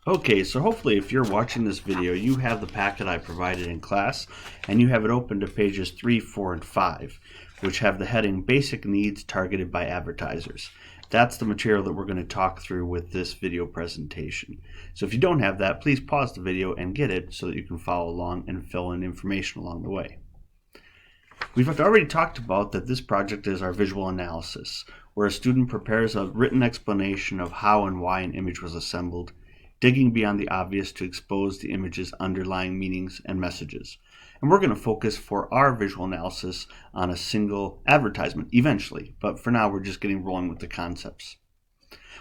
Okay, so hopefully if you're watching this video, you have the packet I provided in class, and you have it open to pages 3, 4, and 5, which have the heading Basic Needs Targeted by Advertisers. That's the material that we're going to talk through with this video presentation. So if you don't have that, please pause the video and get it so that you can follow along and fill in information along the way. We've already talked about that this project is our visual analysis, where a student prepares a written explanation of how and why an image was assembled, digging beyond the obvious to expose the image's underlying meanings and messages. And we're going to focus for our visual analysis on a single advertisement eventually, but for now we're just getting rolling with the concepts.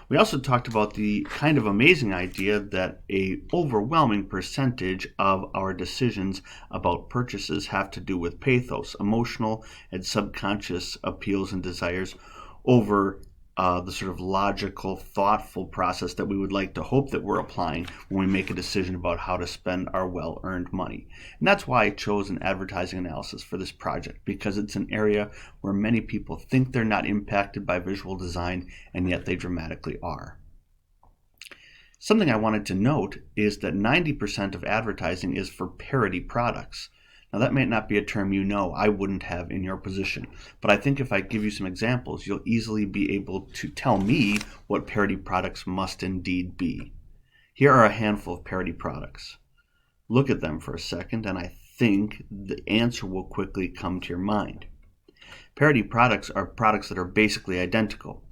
We also talked about the kind of amazing idea that an overwhelming percentage of our decisions about purchases have to do with pathos, emotional and subconscious appeals and desires over the sort of logical, thoughtful process that we would like to hope that we're applying when we make a decision about how to spend our well-earned money. And that's why I chose an advertising analysis for this project, because it's an area where many people think they're not impacted by visual design, and yet they dramatically are. Something I wanted to note is that 90% of advertising is for parody products. Now that may not be a term you know, I wouldn't have in your position, but I think if I give you some examples, you'll easily be able to tell me what parody products must indeed be. Here are a handful of parody products. Look at them for a second, and I think the answer will quickly come to your mind. Parody products are products that are basically identical.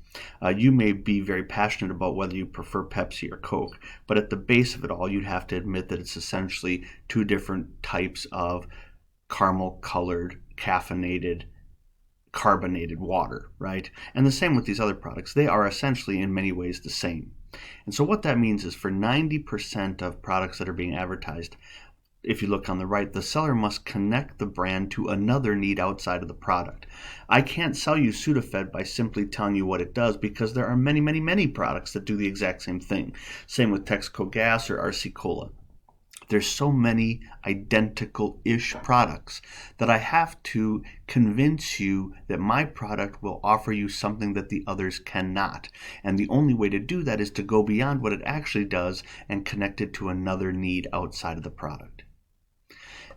You may be very passionate about whether you prefer Pepsi or Coke, but at the base of it all, you'd have to admit that it's essentially two different types of caramel-colored, caffeinated, carbonated water, right? And the same with these other products. They are essentially in many ways the same. And so what that means is for 90% of products that are being advertised, if you look on the right, the seller must connect the brand to another need outside of the product. I can't sell you Sudafed by simply telling you what it does, because there are many products that do the exact same thing. Same with Texaco Gas or RC Cola. There's so many identical-ish products that I have to convince you that my product will offer you something that the others cannot. And the only way to do that is to go beyond what it actually does and connect it to another need outside of the product.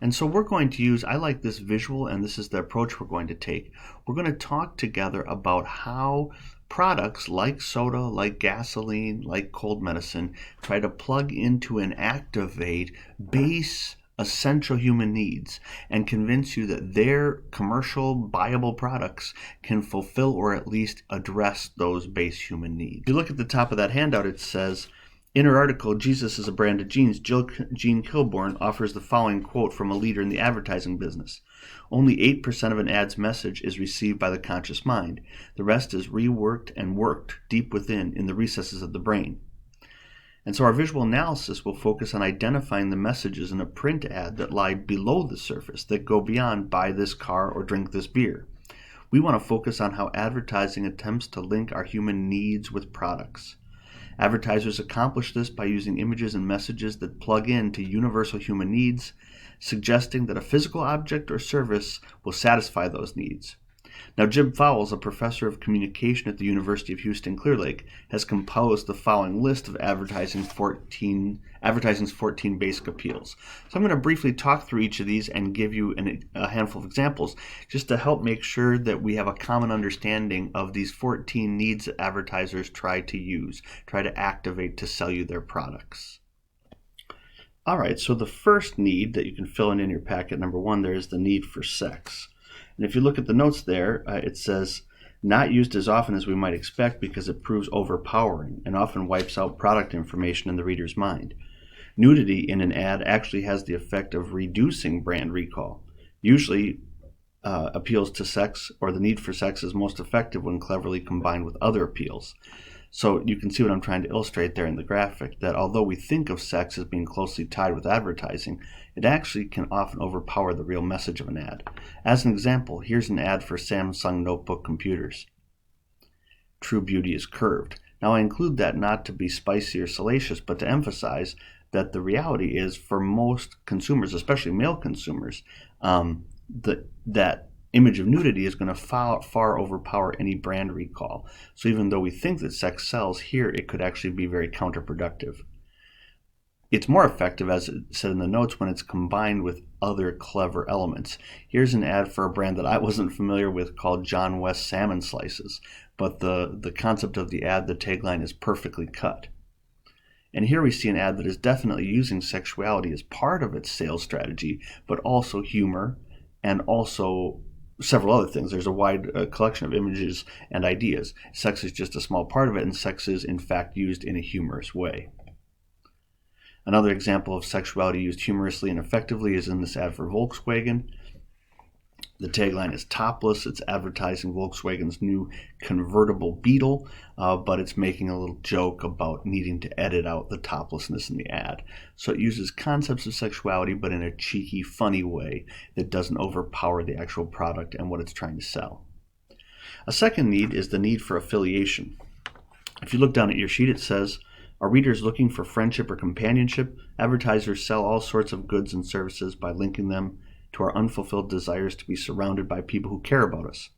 And so we're going to use, I like this visual, and this is the approach we're going to take. We're going to talk together about how products like soda, like gasoline, like cold medicine, try to plug into and activate base essential human needs and convince you that their commercial viable products can fulfill or at least address those base human needs. If you look at the top of that handout, it says, in her article, Jesus is a Brand of Jeans, Jean Kilbourne offers the following quote from a leader in the advertising business. Only 8% of an ad's message is received by the conscious mind. The rest is reworked and worked deep within in the recesses of the brain. And so our visual analysis will focus on identifying the messages in a print ad that lie below the surface, that go beyond buy this car or drink this beer. We want to focus on how advertising attempts to link our human needs with products. Advertisers accomplish this by using images and messages that plug into universal human needs, suggesting that a physical object or service will satisfy those needs. Now, Jim Fowles, a professor of communication at the University of Houston Clear Lake, has composed the following list of advertising's 14 basic appeals. So I'm going to briefly talk through each of these and give you a handful of examples just to help make sure that we have a common understanding of these 14 needs that advertisers try to activate to sell you their products. All right, so the first need that you can fill in your packet, number one, there is the need for sex. And if you look at the notes there, it says, not used as often as we might expect because it proves overpowering and often wipes out product information in the reader's mind. Nudity in an ad actually has the effect of reducing brand recall. Usually, appeals to sex or the need for sex is most effective when cleverly combined with other appeals. So you can see what I'm trying to illustrate there in the graphic, that although we think of sex as being closely tied with advertising, it actually can often overpower the real message of an ad. As an example, here's an ad for Samsung notebook computers. True beauty is curved. Now I include that not to be spicy or salacious, but to emphasize that the reality is for most consumers, especially male consumers, that image of nudity is going to far overpower any brand recall. So even though we think that sex sells, here it could actually be very counterproductive. It's more effective, as it said in the notes, when it's combined with other clever elements. Here's an ad for a brand that I wasn't familiar with called John West Salmon Slices, but the concept of the ad, the tagline, is perfectly cut. And here we see an ad that is definitely using sexuality as part of its sales strategy, but also humor and also several other things. There's a wide collection of images and ideas. Sex is just a small part of it, and sex is in fact used in a humorous way. Another example of sexuality used humorously and effectively is in this ad for Volkswagen. The tagline is topless. It's advertising Volkswagen's new convertible Beetle, but it's making a little joke about needing to edit out the toplessness in the ad. So it uses concepts of sexuality, but in a cheeky, funny way that doesn't overpower the actual product and what it's trying to sell. A second need is the need for affiliation. If you look down at your sheet, it says, are readers looking for friendship or companionship? Advertisers sell all sorts of goods and services by linking them to our unfulfilled desires to be surrounded by people who care about us.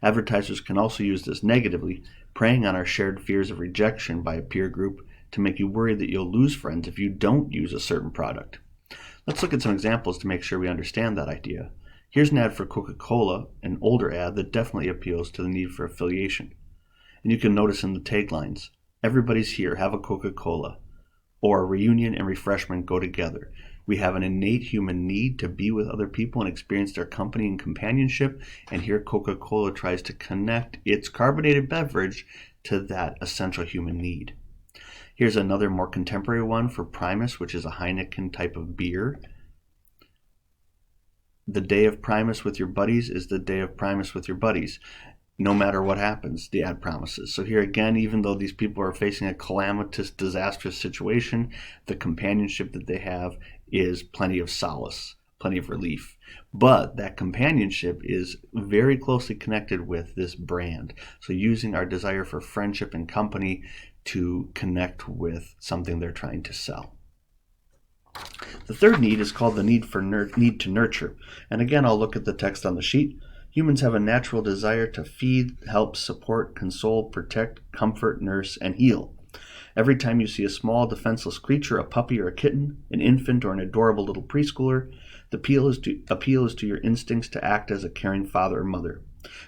Advertisers can also use this negatively, preying on our shared fears of rejection by a peer group to make you worry that you'll lose friends if you don't use a certain product. Let's look at some examples to make sure we understand that idea. Here's an ad for Coca-Cola, an older ad that definitely appeals to the need for affiliation. And you can notice in the taglines, everybody's here, have a Coca-Cola, or reunion and refreshment go together. We have an innate human need to be with other people and experience their company and companionship, and here Coca-Cola tries to connect its carbonated beverage to that essential human need. Here's another more contemporary one for Primus, which is a Heineken type of beer. The day of Primus with your buddies is the day of Primus with your buddies. No matter what happens, the ad promises. So here again, even though these people are facing a calamitous, disastrous situation, the companionship that they have is plenty of solace, plenty of relief. But that companionship is very closely connected with this brand. So using our desire for friendship and company to connect with something they're trying to sell. The third need is called the need to nurture. And again, I'll look at the text on the sheet. Humans have a natural desire to feed, help, support, console, protect, comfort, nurse, and heal. Every time you see a small, defenseless creature, a puppy or a kitten, an infant or an adorable little preschooler, the appeal is to your instincts to act as a caring father or mother.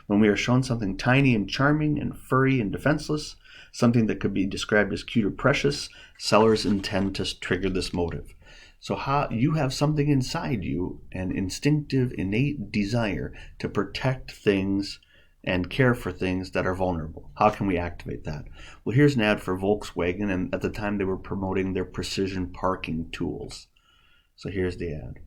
When we are shown something tiny and charming and furry and defenseless, something that could be described as cute or precious, sellers intend to trigger this motive. So how you have something inside you, an instinctive, innate desire to protect things and care for things that are vulnerable. How can we activate that? Well, here's an ad for Volkswagen, and at the time they were promoting their precision parking tools. So here's the ad.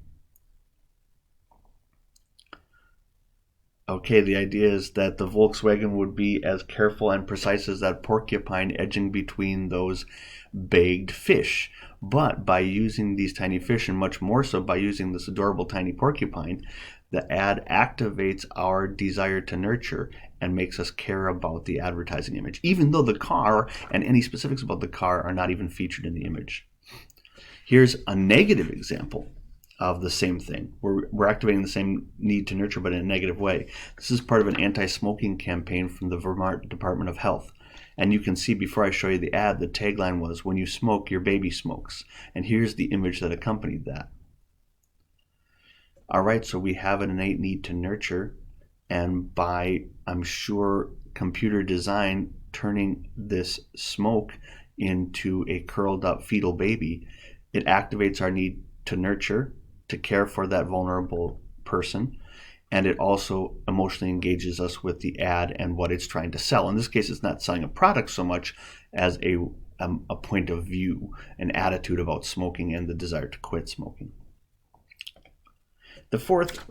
Okay, the idea is that the Volkswagen would be as careful and precise as that porcupine edging between those bagged fish. But by using these tiny fish, and much more so by using this adorable tiny porcupine, the ad activates our desire to nurture and makes us care about the advertising image, even though the car and any specifics about the car are not even featured in the image. Here's a negative example of the same thing. We're activating the same need to nurture, but in a negative way. This is part of an anti-smoking campaign from the Vermont Department of Health. And you can see before I show you the ad, the tagline was, when you smoke, your baby smokes. And here's the image that accompanied that. All right, so we have an innate need to nurture. And by, I'm sure, computer design turning this smoke into a curled up fetal baby, it activates our need to nurture, to care for that vulnerable person. And it also emotionally engages us with the ad and what it's trying to sell. In this case, it's not selling a product so much as a point of view, an attitude about smoking and the desire to quit smoking. The fourth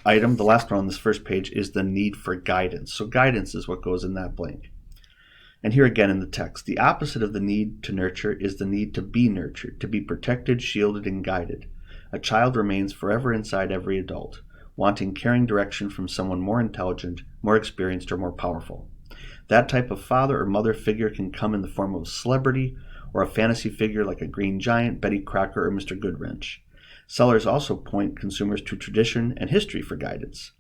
item, the last one on this first page, is the need for guidance. So guidance is what goes in that blank. And here again in the text, the opposite of the need to nurture is the need to be nurtured, to be protected, shielded, and guided. A child remains forever inside every adult, wanting caring direction from someone more intelligent, more experienced, or more powerful. That type of father or mother figure can come in the form of a celebrity or a fantasy figure like a Green Giant, Betty Crocker, or Mr. Goodwrench. Sellers also point consumers to tradition and history for guidance.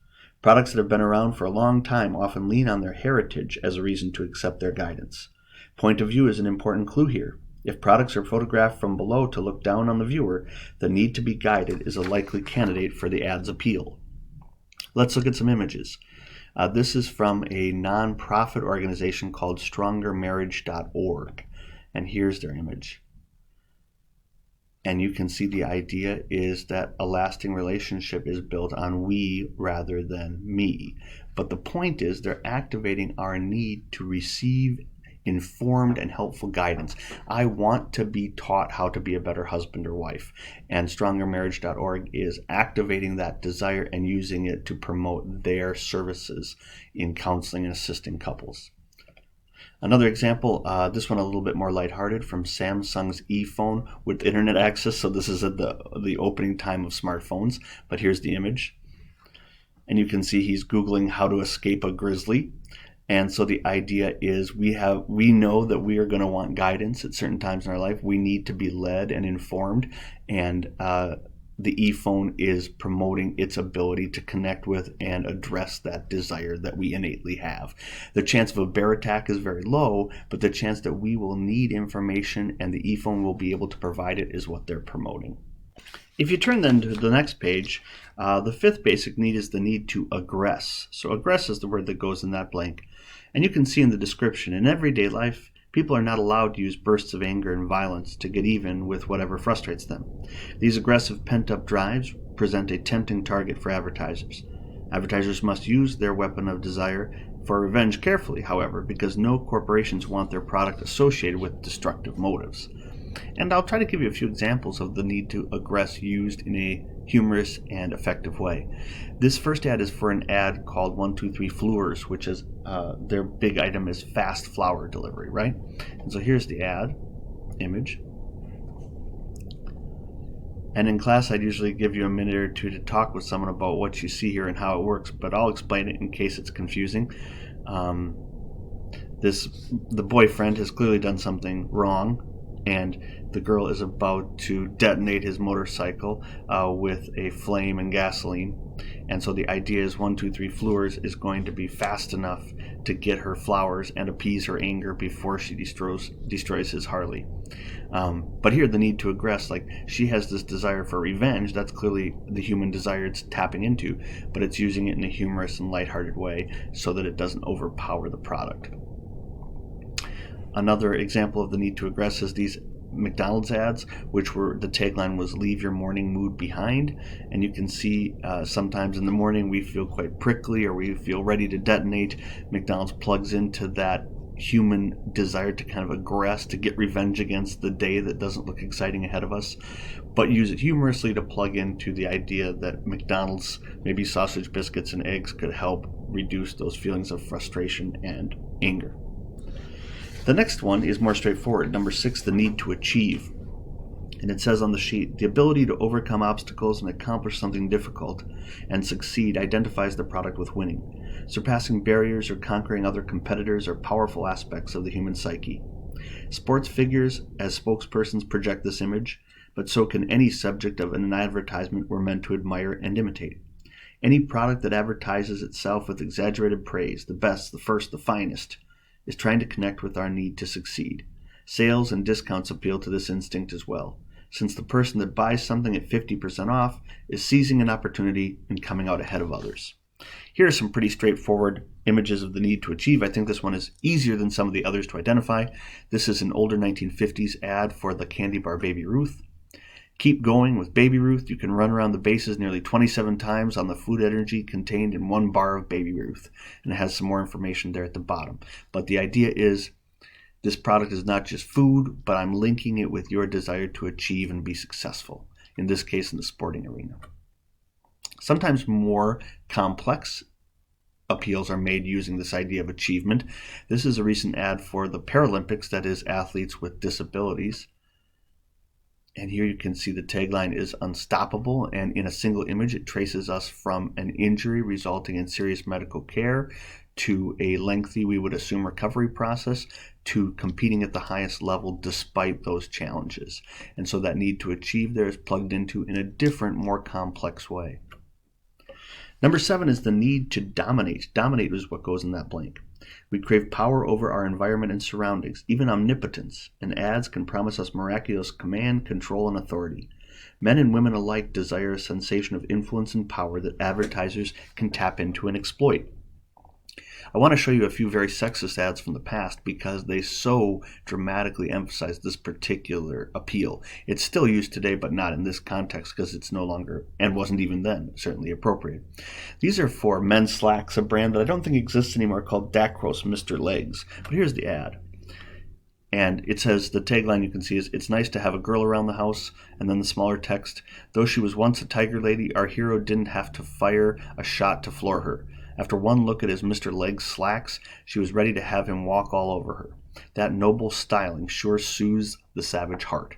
Products that have been around for a long time often lean on their heritage as a reason to accept their guidance. Point of view is an important clue here. If products are photographed from below to look down on the viewer, the need to be guided is a likely candidate for the ad's appeal. Let's look at some images. This is from a non-profit organization called StrongerMarriage.org, and here's their image. And you can see the idea is that a lasting relationship is built on we rather than me. But the point is they're activating our need to receive informed and helpful guidance. I want to be taught how to be a better husband or wife. And StrongerMarriage.org is activating that desire and using it to promote their services in counseling and assisting couples. Another example, this one a little bit more lighthearted, from Samsung's ePhone with internet access. So this is at the opening time of smartphones, but here's the image. And you can see he's Googling how to escape a grizzly. And so the idea is we know that we are going to want guidance at certain times in our life. We need to be led and informed, and the ePhone is promoting its ability to connect with and address that desire that we innately have. The chance of a bear attack is very low, but the chance that we will need information and the ePhone will be able to provide it is what they're promoting. If you turn then to the next page, the fifth basic need is the need to aggress. So aggress is the word that goes in that blank. And you can see in the description, in everyday life, people are not allowed to use bursts of anger and violence to get even with whatever frustrates them. These aggressive pent-up drives present a tempting target for advertisers. Advertisers must use their weapon of desire for revenge carefully, however, because no corporations want their product associated with destructive motives. And I'll try to give you a few examples of the need to aggress used in a humorous and effective way. This first ad is for an ad called 123 Fleurs, which is their big item is fast flower delivery, right? And so here's the ad image. And in class, I'd usually give you a minute or two to talk with someone about what you see here and how it works, but I'll explain it in case it's confusing. The boyfriend has clearly done something wrong, and the girl is about to detonate his motorcycle with a flame and gasoline. And so the idea is 123 Fleurs is going to be fast enough to get her flowers and appease her anger before she destroys his Harley. But here the need to aggress, like she has this desire for revenge. That's clearly the human desire it's tapping into, but it's using it in a humorous and lighthearted way so that it doesn't overpower the product. Another example of the need to aggress is these McDonald's ads, which were the tagline was "Leave your morning mood behind." And you can see sometimes in the morning we feel quite prickly or we feel ready to detonate. McDonald's plugs into that human desire to kind of aggress, to get revenge against the day that doesn't look exciting ahead of us, but use it humorously to plug into the idea that McDonald's, maybe sausage, biscuits, and eggs could help reduce those feelings of frustration and anger. The next one is more straightforward. Number 6, the need to achieve. And it says on the sheet, the ability to overcome obstacles and accomplish something difficult and succeed identifies the product with winning. Surpassing barriers or conquering other competitors are powerful aspects of the human psyche. Sports figures as spokespersons project this image, but so can any subject of an advertisement we're meant to admire and imitate. Any product that advertises itself with exaggerated praise, the best, the first, the finest, is trying to connect with our need to succeed. Sales and discounts appeal to this instinct as well, since the person that buys something at 50% off is seizing an opportunity and coming out ahead of others. Here are some pretty straightforward images of the need to achieve. I think this one is easier than some of the others to identify. This is an older 1950s ad for the candy bar Baby Ruth. Keep going with Baby Ruth. You can run around the bases nearly 27 times on the food energy contained in one bar of Baby Ruth. And it has some more information there at the bottom. But the idea is this product is not just food, but I'm linking it with your desire to achieve and be successful, in this case in the sporting arena. Sometimes more complex appeals are made using this idea of achievement. This is a recent ad for the Paralympics, that is athletes with disabilities. And here you can see the tagline is unstoppable, and in a single image it traces us from an injury resulting in serious medical care to a lengthy, we would assume, recovery process to competing at the highest level despite those challenges. And so that need to achieve there is plugged into in a different, more complex way. Number 7 is the need to dominate. Dominate is what goes in that blank. We crave power over our environment and surroundings, even omnipotence, and ads can promise us miraculous command, control, and authority. Men and women alike desire a sensation of influence and power that advertisers can tap into and exploit. I want to show you a few very sexist ads from the past because they so dramatically emphasize this particular appeal. It's still used today, but not in this context because it's no longer, and wasn't even then, certainly appropriate. These are for Men's Slacks, a brand that I don't think exists anymore called Dacros Mr. Legs. But here's the ad. And it says, the tagline you can see is, "It's nice to have a girl around the house," and then the smaller text, "Though she was once a tiger lady, our hero didn't have to fire a shot to floor her. After one look at his Mr. Legs slacks, she was ready to have him walk all over her. That noble styling sure soothes the savage heart."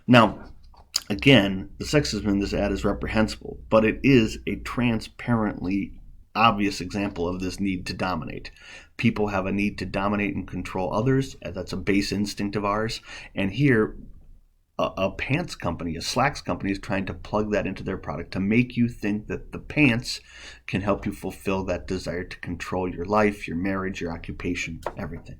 Now, again, the sexism in this ad is reprehensible, but it is a transparently obvious example of this need to dominate. People have a need to dominate and control others. That's a base instinct of ours. And here, a pants company, a slacks company, is trying to plug that into their product to make you think that the pants can help you fulfill that desire to control your life, your marriage, your occupation, everything.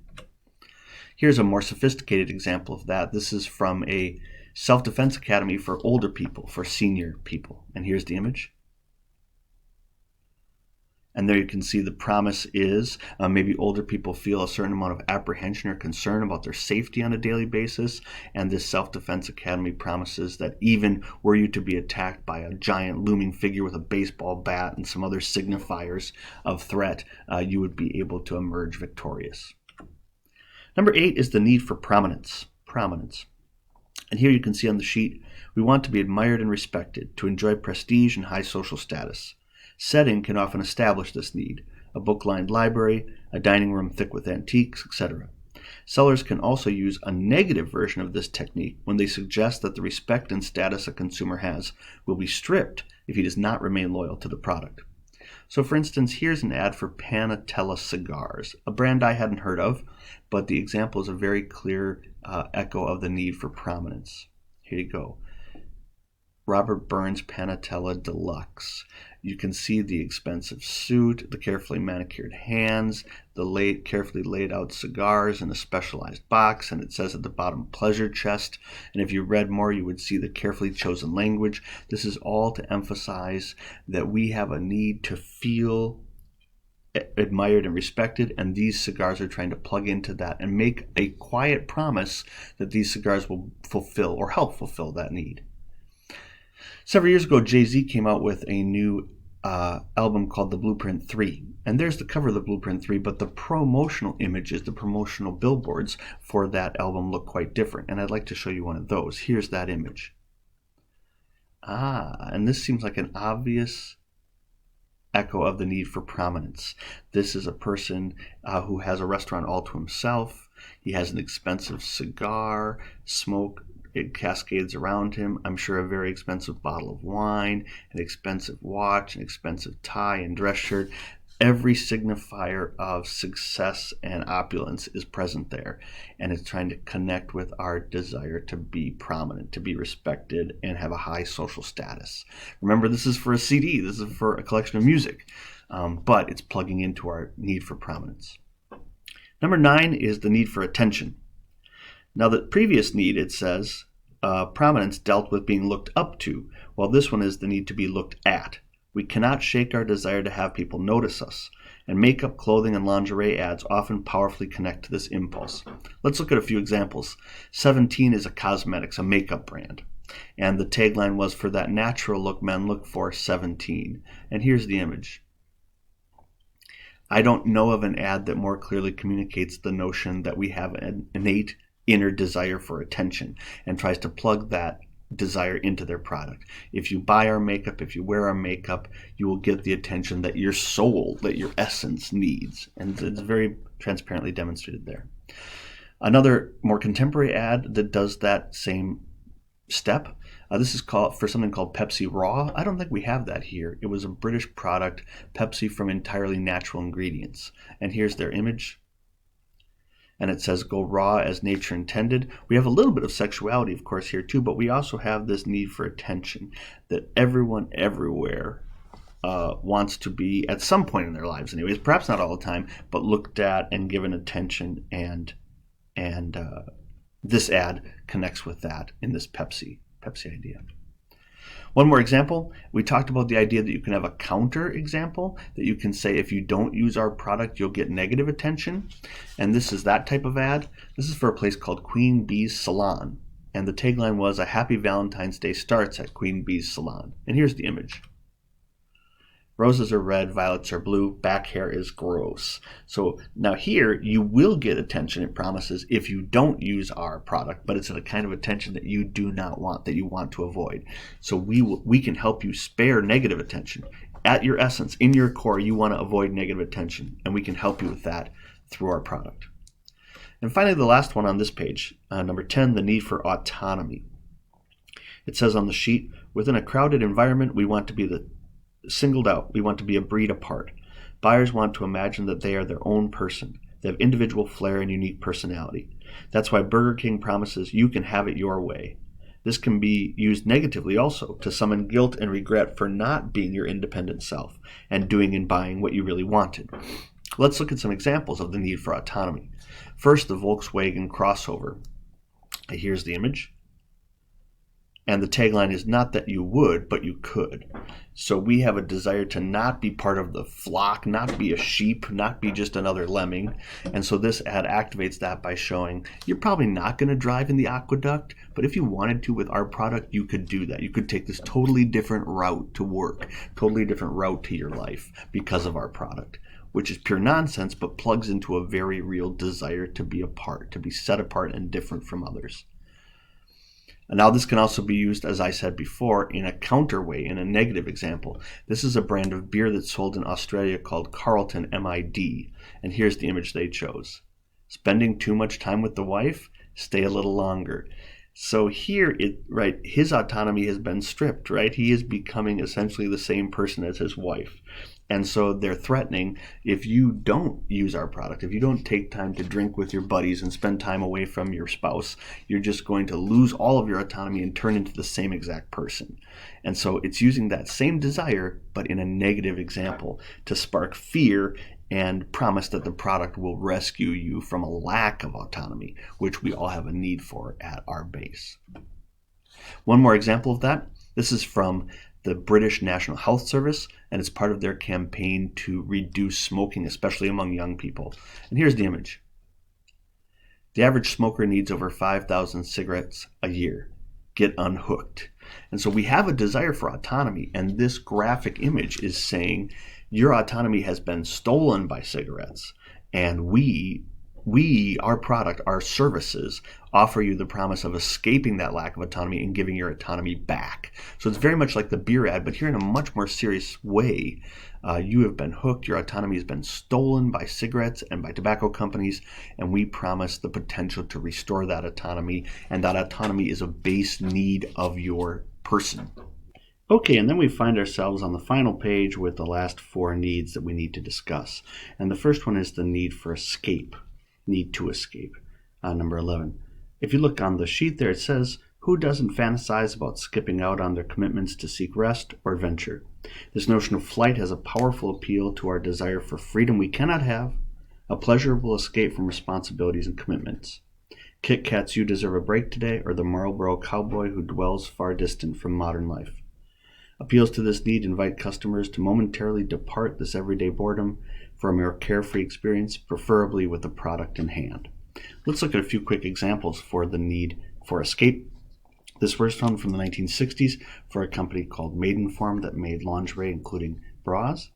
Here's a more sophisticated example of that. This is from a self-defense academy for older people, for senior people. And here's the image. And there you can see the promise is maybe older people feel a certain amount of apprehension or concern about their safety on a daily basis. And this self-defense academy promises that even were you to be attacked by a giant looming figure with a baseball bat and some other signifiers of threat, you would be able to emerge victorious. Number 8 is the need for prominence. Prominence. And here you can see on the sheet, we want to be admired and respected, to enjoy prestige and high social status. Setting can often establish this need: a book-lined library, a dining room thick with antiques, etc. Sellers can also use a negative version of this technique when they suggest that the respect and status a consumer has will be stripped if he does not remain loyal to the product. So for instance, here's an ad for Panatela Cigars, a brand I hadn't heard of, but the example is a very clear echo of the need for prominence. Here you go. Robert Burns Panatela Deluxe. You can see the expensive suit, the carefully manicured hands, the carefully laid out cigars in a specialized box, and it says at the bottom, pleasure chest. And if you read more, you would see the carefully chosen language. This is all to emphasize that we have a need to feel admired and respected, and these cigars are trying to plug into that and make a quiet promise that these cigars will fulfill or help fulfill that need. Several years ago, Jay-Z came out with a new album called The Blueprint 3. And there's the cover of The Blueprint 3, but the promotional images, the promotional billboards for that album look quite different. And I'd like to show you one of those. Here's that image. And this seems like an obvious echo of the need for prominence. This is a person who has a restaurant all to himself. He has an expensive cigar, smoke, it cascades around him. I'm sure a very expensive bottle of wine, an expensive watch, an expensive tie and dress shirt. Every signifier of success and opulence is present there. And it's trying to connect with our desire to be prominent, to be respected, and have a high social status. Remember, this is for a CD. This is for a collection of music. But it's plugging into our need for prominence. Number 9 is the need for attention. Now, the previous need, it says, prominence dealt with being looked up to, while this one is the need to be looked at. We cannot shake our desire to have people notice us, and makeup, clothing, and lingerie ads often powerfully connect to this impulse. Let's look at a few examples. 17 is a cosmetics, a makeup brand, and the tagline was, for that natural look men look for, 17. And here's the image. I don't know of an ad that more clearly communicates the notion that we have an innate inner desire for attention and tries to plug that desire into their product. If you buy our makeup, if you wear our makeup, you will get the attention that your soul, that your essence needs. And it's very transparently demonstrated there. Another more contemporary ad that does that same step, this is called for something called Pepsi Raw. I don't think we have that here. It was a British product, Pepsi from entirely natural ingredients. And here's their image. And it says, go raw as nature intended. We have a little bit of sexuality, of course, here too, but we also have this need for attention that everyone everywhere wants to be, at some point in their lives anyways, perhaps not all the time, but looked at and given attention, and this ad connects with that in this Pepsi idea. One more example, we talked about the idea that you can have a counter example, that you can say if you don't use our product, you'll get negative attention. And this is that type of ad. This is for a place called Queen Bee's Salon. And the tagline was, "A happy Valentine's Day starts at Queen Bee's Salon." And here's the image. Roses are red, violets are blue, back hair is gross. So now here you will get attention, it promises, if you don't use our product, but it's a kind of attention that you do not want, that you want to avoid. So we can help you spare negative attention. At your essence, in your core, you want to avoid negative attention, and we can help you with that through our product. And finally, the last one on this page, number 10, the need for autonomy. It says on the sheet, within a crowded environment, we want to be singled out. We want to be a breed apart. Buyers want to imagine that they are their own person. They have individual flair and unique personality. That's why Burger King promises you can have it your way. This can be used negatively also, to summon guilt and regret for not being your independent self and doing and buying what you really wanted. Let's look at some examples of the need for autonomy. First, the Volkswagen crossover. Here's the image. And the tagline is not that you would, but you could. So we have a desire to not be part of the flock, not be a sheep, not be just another lemming. And so this ad activates that by showing you're probably not going to drive in the aqueduct, but if you wanted to with our product, you could do that. You could take this totally different route to work, totally different route to your life because of our product, which is pure nonsense, but plugs into a very real desire to be apart, to be set apart and different from others. And now this can also be used, as I said before, in a counter way, in a negative example. This is a brand of beer that's sold in Australia called Carlton, MID. And here's the image they chose. Spending too much time with the wife? Stay a little longer. So here, his autonomy has been stripped, right? He is becoming essentially the same person as his wife. And so they're threatening, if you don't use our product, if you don't take time to drink with your buddies and spend time away from your spouse, you're just going to lose all of your autonomy and turn into the same exact person. And so it's using that same desire, but in a negative example, to spark fear and promise that the product will rescue you from a lack of autonomy, which we all have a need for at our base. One more example of that. This is from the British National Health Service, and it's part of their campaign to reduce smoking, especially among young people. And here's the image. The average smoker needs over 5,000 cigarettes a year. Get unhooked. And so we have a desire for autonomy, and this graphic image is saying your autonomy has been stolen by cigarettes, and our product, our services, offer you the promise of escaping that lack of autonomy and giving your autonomy back. So it's very much like the beer ad, but here in a much more serious way. You have been hooked, your autonomy has been stolen by cigarettes and by tobacco companies, and we promise the potential to restore that autonomy, and that autonomy is a base need of your person. Okay, and then we find ourselves on the final page with the last 4 needs that we need to discuss. And the first one is the need for escape. Need to escape. Number 11. If you look on the sheet there, it says, who doesn't fantasize about skipping out on their commitments to seek rest or adventure? This notion of flight has a powerful appeal to our desire for freedom we cannot have, a pleasurable escape from responsibilities and commitments. Kit Kat's You Deserve a Break Today, or the Marlboro cowboy who dwells far distant from modern life. Appeals to this need invite customers to momentarily depart this everyday boredom for a more carefree experience, preferably with a product in hand. Let's look at a few quick examples for the need for escape. This first one from the 1960s for a company called Maidenform that made lingerie, including bras.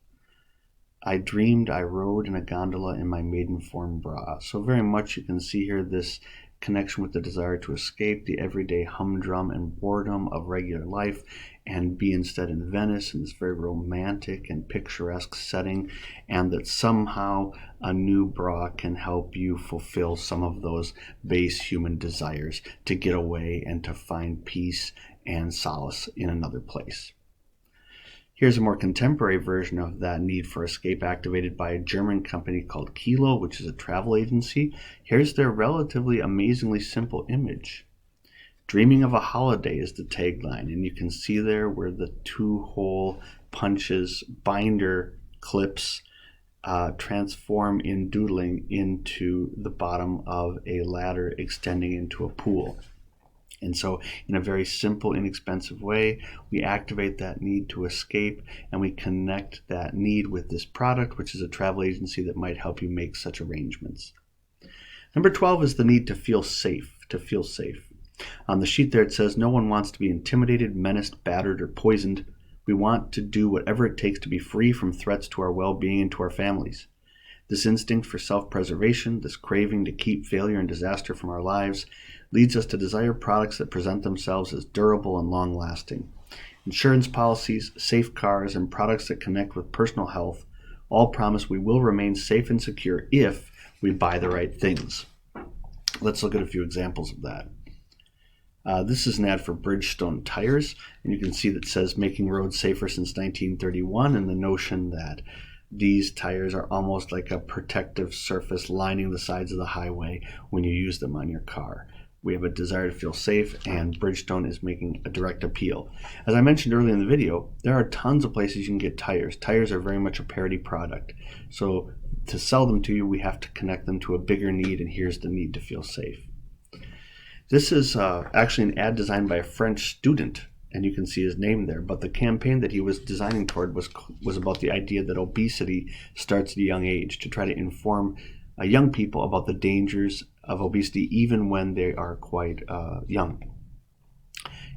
I dreamed I rode in a gondola in my Maidenform bra. So very much you can see here this connection with the desire to escape the everyday humdrum and boredom of regular life and be instead in Venice in this very romantic and picturesque setting, and that somehow a new bra can help you fulfill some of those base human desires to get away and to find peace and solace in another place. Here's a more contemporary version of that need for escape activated by a German company called Kilo, which is a travel agency. Here's their relatively amazingly simple image. Dreaming of a holiday is the tagline, and you can see there where the 2-hole punches binder clips transform in doodling into the bottom of a ladder extending into a pool. And so in a very simple, inexpensive way, we activate that need to escape, and we connect that need with this product, which is a travel agency that might help you make such arrangements. Number 12 is the need to feel safe, On the sheet there it says, no one wants to be intimidated, menaced, battered, or poisoned. We want to do whatever it takes to be free from threats to our well-being and to our families. This instinct for self-preservation, this craving to keep failure and disaster from our lives, leads us to desire products that present themselves as durable and long-lasting. Insurance policies, safe cars, and products that connect with personal health all promise we will remain safe and secure if we buy the right things. Let's look at a few examples of that. This is an ad for Bridgestone tires, and you can see that it says making roads safer since 1931, and the notion that these tires are almost like a protective surface lining the sides of the highway when you use them on your car. We have a desire to feel safe, and Bridgestone is making a direct appeal. As I mentioned earlier in the video, there are tons of places you can get tires. Tires are very much a parity product. So to sell them to you, we have to connect them to a bigger need, and here's the need to feel safe. This is actually an ad designed by a French student, and you can see his name there, but the campaign that he was designing toward was about the idea that obesity starts at a young age, to try to inform young people about the dangers of obesity even when they are quite young.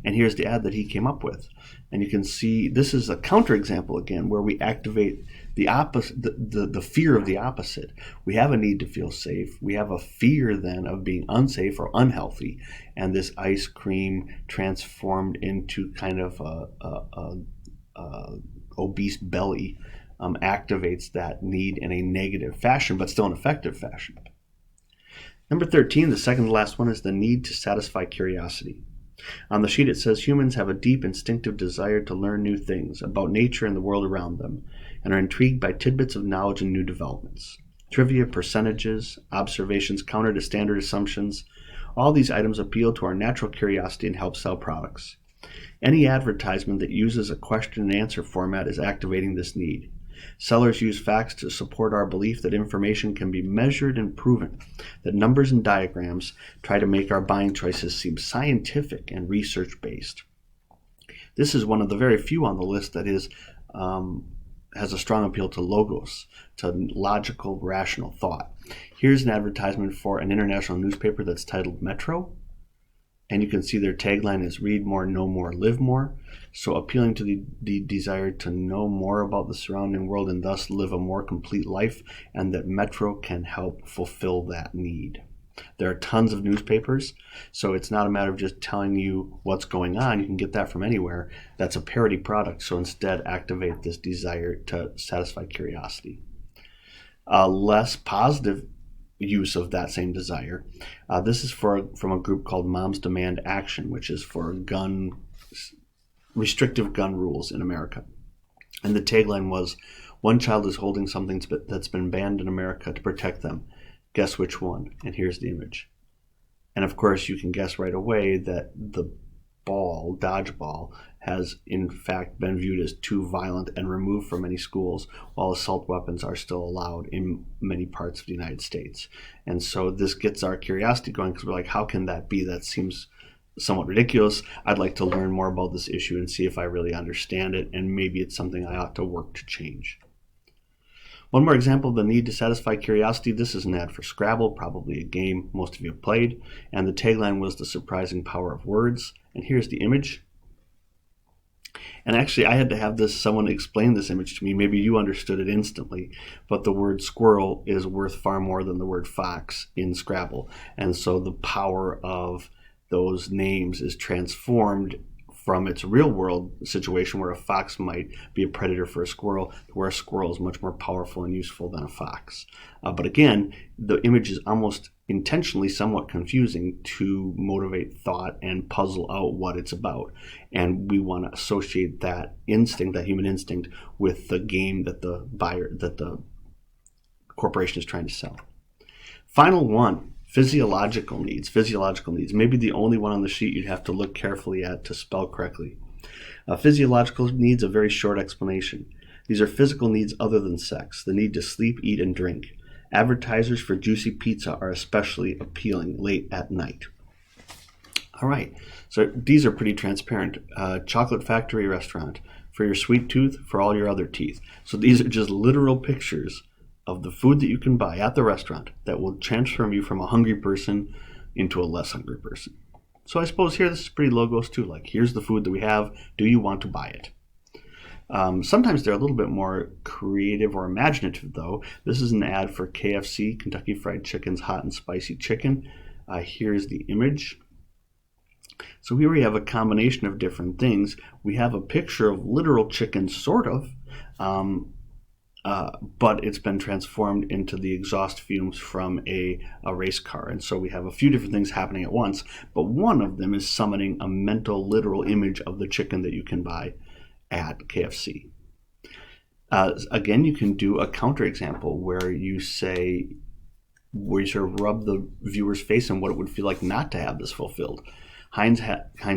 And here's the ad that he came up with. And you can see this is a counterexample again, where we activate the opposite, the fear of the opposite. We have a need to feel safe. We have a fear then of being unsafe or unhealthy. And this ice cream transformed into kind of a obese belly activates that need in a negative fashion, but still an effective fashion. Number 13, the second to last one, is the need to satisfy curiosity. On the sheet it says humans have a deep instinctive desire to learn new things about nature and the world around them, and are intrigued by tidbits of knowledge and new developments. Trivia, percentages, observations counter to standard assumptions, all these items appeal to our natural curiosity and help sell products. Any advertisement that uses a question and answer format is activating this need. Sellers use facts to support our belief that information can be measured and proven, that numbers and diagrams try to make our buying choices seem scientific and research-based. This is one of the very few on the list that has a strong appeal to logos, to logical, rational thought. Here's an advertisement for an international newspaper that's titled Metro, and you can see their tagline is read more, know more, live more. So appealing to the desire to know more about the surrounding world and thus live a more complete life, and that Metro can help fulfill that need. There are tons of newspapers, so it's not a matter of just telling you what's going on. You can get that from anywhere. That's a parody product, so instead activate this desire to satisfy curiosity. Less positive use of that same desire. This is from a group called Moms Demand Action, which is for restrictive gun rules in America. And the tagline was, one child is holding something that's been banned in America to protect them. Guess which one? And here's the image. And of course, you can guess right away that the dodgeball, has in fact been viewed as too violent and removed from many schools, while assault weapons are still allowed in many parts of the United States. And so this gets our curiosity going, because we're like, how can that be? That seems somewhat ridiculous. I'd like to learn more about this issue and see if I really understand it, and maybe it's something I ought to work to change. One more example of the need to satisfy curiosity. This is an ad for Scrabble, probably a game most of you have played, and the tagline was the surprising power of words. And here's the image. And actually, I had to have someone explain this image to me. Maybe you understood it instantly, but the word squirrel is worth far more than the word fox in Scrabble. And so the power of those names is transformed from its real world situation, where a fox might be a predator for a squirrel, to where a squirrel is much more powerful and useful than a fox. But again, the image is almost intentionally somewhat confusing to motivate thought and puzzle out what it's about. And we want to associate that instinct, that human instinct, with the game that the corporation is trying to sell. Final one, Physiological needs. Physiological needs. Maybe the only one on the sheet you'd have to look carefully at to spell correctly. Physiological needs, a very short explanation. These are physical needs other than sex, the need to sleep, eat, and drink. Advertisers for juicy pizza are especially appealing late at night. All right, so these are pretty transparent. Chocolate factory restaurant, for your sweet tooth, for all your other teeth. So these are just literal pictures of the food that you can buy at the restaurant that will transform you from a hungry person into a less hungry person. So I suppose here this is pretty logos too, like here's the food that we have, do you want to buy it? Sometimes they're a little bit more creative or imaginative though. This is an ad for KFC, Kentucky Fried Chicken's hot and spicy chicken. Here's the image. So here we have a combination of different things. We have a picture of literal chicken, sort of, but it's been transformed into the exhaust fumes from a race car. And so we have a few different things happening at once, but one of them is summoning a mental, literal image of the chicken that you can buy at KFC. Again, you can do a counter example where you sort of rub the viewer's face in what it would feel like not to have this fulfilled. Heinz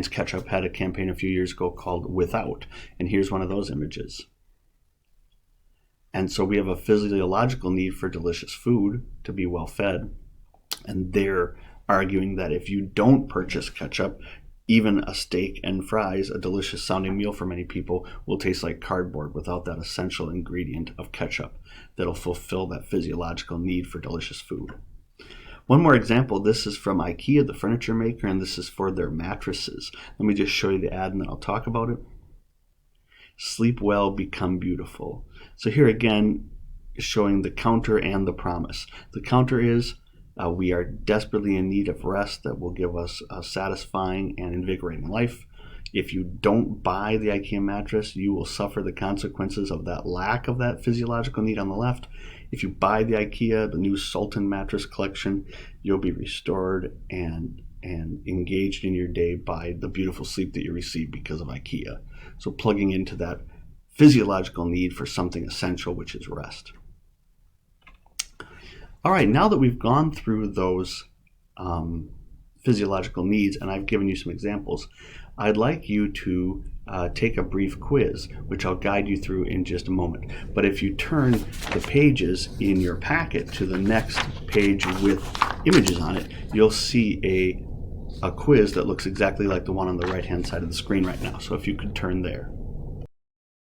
ketchup had a campaign a few years ago called Without, and here's one of those images. And so we have a physiological need for delicious food to be well fed, and they're arguing that if you don't purchase ketchup, even a steak and fries, a delicious sounding meal for many people, will taste like cardboard without that essential ingredient of ketchup that'll fulfill that physiological need for delicious food. One more example, this is from Ikea, the furniture maker, and this is for their mattresses. Let me just show you the ad and then I'll talk about it. Sleep well, become beautiful. So here again, showing the counter and the promise. The counter is we are desperately in need of rest that will give us a satisfying and invigorating life. If you don't buy the Ikea mattress, you will suffer the consequences of that lack of that physiological need on the left. If you buy the Ikea, the new Sultan mattress collection, you'll be restored and engaged in your day by the beautiful sleep that you receive because of Ikea. So plugging into that physiological need for something essential, which is rest. All right, now that we've gone through those physiological needs and I've given you some examples, I'd like you to take a brief quiz, which I'll guide you through in just a moment. But if you turn the pages in your packet to the next page with images on it, you'll see a quiz that looks exactly like the one on the right-hand side of the screen right now. So if you could turn there.